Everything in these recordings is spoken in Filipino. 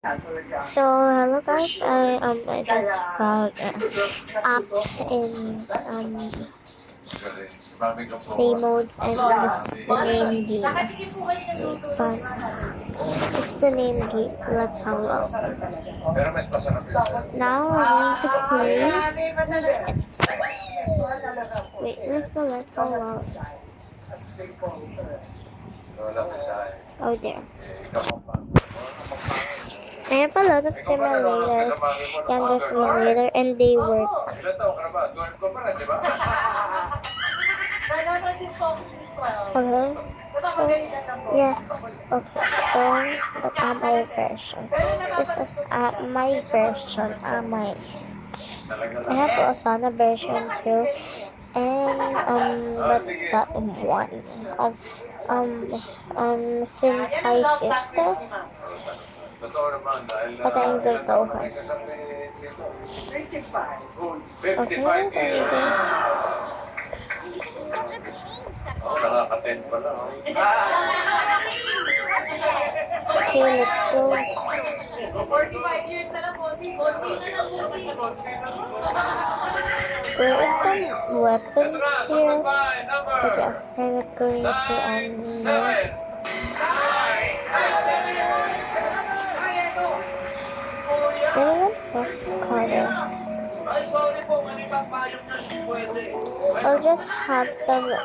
So hello guys, I just found app in play modes and this is the name game. But it's the name game. Let's have a look. Now we're going to play. Wait, where's the let's have a look? Oh there. I have a lot of simulators, younger simulator, and they work. Okay. Yeah. Okay. So, but my version. This is my version. I have a Asana version too, and but that one Senpai Sister. Okay, ang gultuhan. Okay, there you go. Nakaka-10 pa lang. Okay, let's go. 45 years na lang po si Bonnie na lang po si There is some weapons here. But yeah, we're not going to Anyone? What's color? I'll just have some, like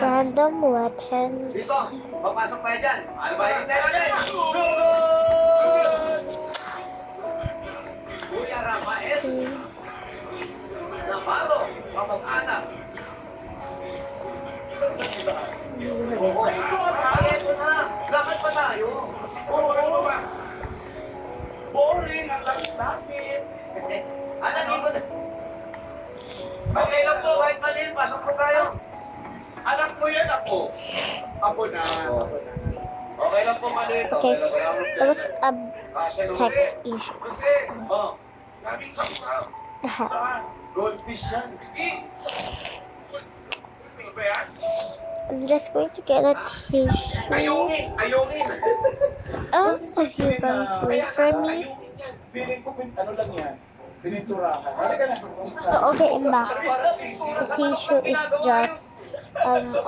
random weapons. Dito, papasok tayo dyan. Albayin tayo natin. Kuya Rafael. Navarro, kapag-anak. Oo. Ito na. Lakad pa tayo. Oo ba? Boring ang lapit. Alam, ikot. Okay lang po, kahit mali, pasok po tayo. Anak mo yan, ako. Ako na. Okay lang po, mali. Okay, that was a text issue. Kasi, daming sangsang. Goldfish yan. Gusto ba yan? I'm just going to get a tissue. Ayungin! Ayungin! Oh, you guys wait for me. Feeling ko, ano lang yan, pininturahan. Halika na. Oh, okay, I'm back. The tissue is just on the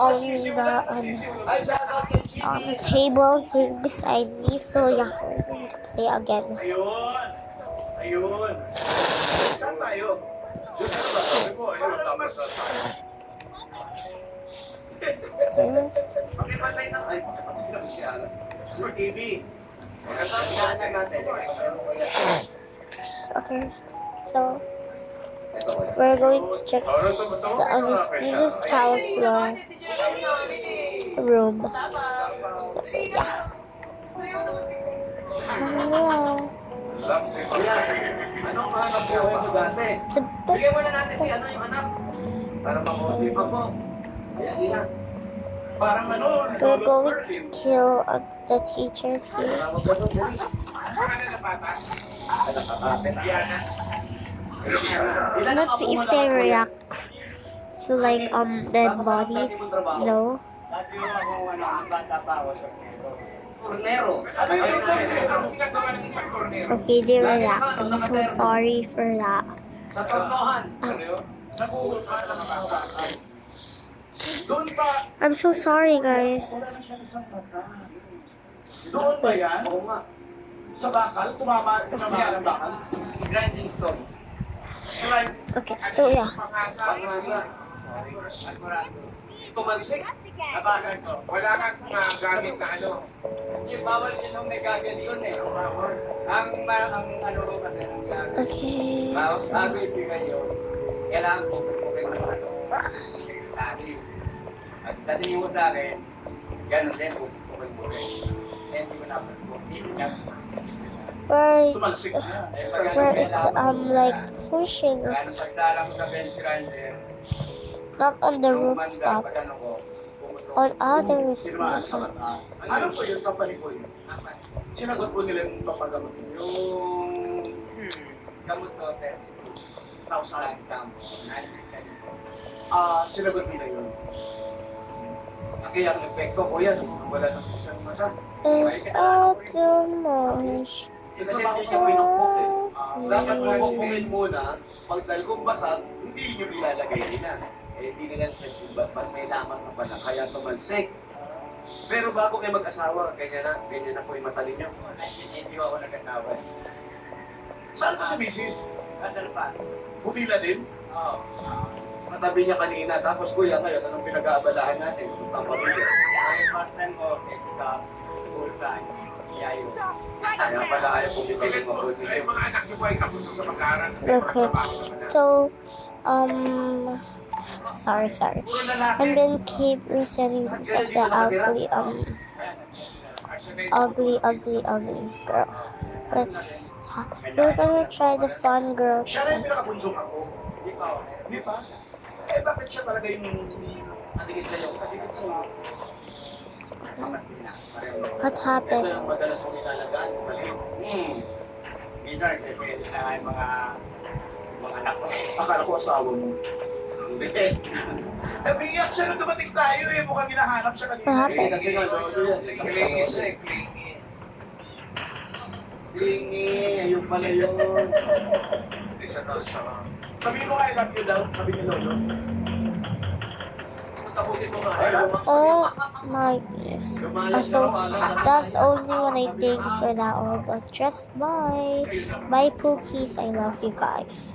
table here beside me. So yeah, we're going to play again. Ayun! Ayun! Saan tayo? Sabi ko, ayun, tapos saan tayo? Pakipatay na, ay, pakipatay na si Alan. Sur TV. Magkasama natin. Okay, so we're going to check this is tower floor room. So yeah. Hello. Anong mahanap po mo dati? Bigyan mo na natin si ano yung anak. Para makuha pa po. Ayan, di na. Parang ano, We're going to kill the teacher here. Let's see if they react to like dead bodies. No. Tornero. Ano yung tornero? Ginagawa ng isang tornero. Okay, they react. I'm so sorry for that. Sa tornohan. Ano yun? Doon pa. I'm so sorry, guys. Doon ba yan? Oo nga. Sa bakal? Tumama ang bakal? Grinding stone. Okay, so yeah. Pangasa. Tumalsik. Nabagan ko. Wala kang gamit na ano. Hindi, bawal din nung may gamit yun eh. Ang ano ko kasi ng gamit. Okay. Bago ibigay yun, kailangan ko kayo ng ano. At dating mo sa akin, gano'n din, bukay-bukay. Hindi ko naman po. Where Tumalsik na. is the like pushing? Gano'n pagsala ko sa bench grinder, Not on the rooftop. pag ano ko, On other Sinumaan sa rooftop. mata. Ano po yun? Company po yun? Sinagot po nila yung papagamot niyo. yung gamot ko, 1,000. sinagot nila yun. Kaya ang epekto ko yan, wala ng isang mata. It's all too much. Kasi hindi niya pinukpok eh. Dapat pinukpokin muna, pag dalgong basag, hindi niyo ilalagay nila. Eh, hindi nila kasi ba't may lamang na pala, kaya tumalsik. Pero bago kayo mag-asawa, ganyan na po yung mata ninyo. Hindi ako nag-asawa. Saan ko si Mrs.? Kasal pa. Humila din? Oo. Katabi niya kanina, tapos kuya ngayon, anong pinag-aabalahan natin? Ang pamilya. Ay, partner ko, sa Ulsan, Iyayo. Kaya pala ayaw po bigay mo. Ay, mga anak niyo po ay kapuso sa pag-aaral. Okay. So, sorry. Puro lalaki. And then keep listening to the ugly girl. But we're gonna try the fun girl. Siya rin pinakabunsong ako. Hindi pa ako. Di ba? Eh, bakit siya talaga yung natigit sa'yo? Natigit sa'yo. What Ito happened? yung madalas mong inalagaan, mali. Minsan kasi ay mga anak ko. Akala ko asawa mo. Hindi. Eh, biyak siya nung dumating tayo eh. Mukhang hinahanap siya kanina. What happened? Kasi nga, lolo yan. Klingi siya eh, klingi. Klingi, ayun pala yun. Isa daw siya. Sabihin mo nga, I love you daw. Sabi ni lolo. Tapusin mo nga. Oh my goodness. Lumayas So, na ako, alam. that's only what I think for that one. But just bye. Bye, Pookies. I love you guys.